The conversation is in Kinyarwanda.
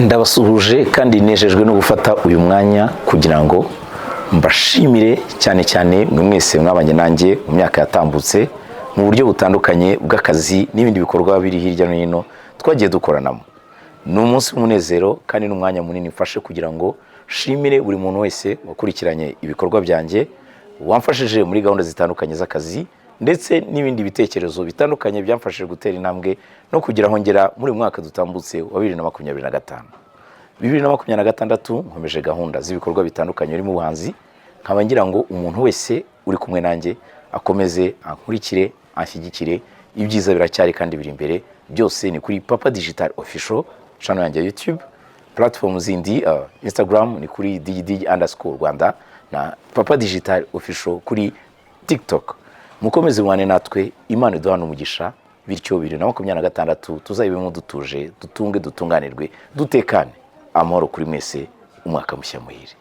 Ndabasuhuje kandi nejejwe no gufata uyu mwanya kugira ngo mbashimire cyane cyane mwe mwese mwabanye nanjye mu myaka yatambutse mu buryo butandukanye bw'akazi n'ibindi bikorwa biri hirya no hino twagiye dukoranamo. Ni umunsi w'umunezero kandi n'umwanya munini mfashe kugira ngo shimire buri muntu wese wakurikiranye ibikorwa byanjye, wamfashije muri gahunda zitandukanye z'akazi ndetse n'ibindi bitekerezo bitandukanye byamfashije gutera intambwe no kugira aho ngera muri mwaka dutambutse wa 2025. 2026 nkomeje gahunda z'ibikorwa bitandukanye biri mu buhanzi, nkaba ngira ngo umuntu wese uri kumwe nanjye akomeze ankurikire, anshyigikire. Ibyiza biracyari kandi biri imbere, byose ni kuri Papa Digital Official channel yanjye ya YouTube, platform zindi Instagram ni kuri digidigi_Rwanda na Papa Digital Official kuri TikTok. Mukomeze mwane natwe, Imana iduhana umugisha, bityo 2026 tuzayibemo dutuje, dutunge, dutunganirwe, dutekane. Amahoro kuri mwese, umwaka mushya muhire.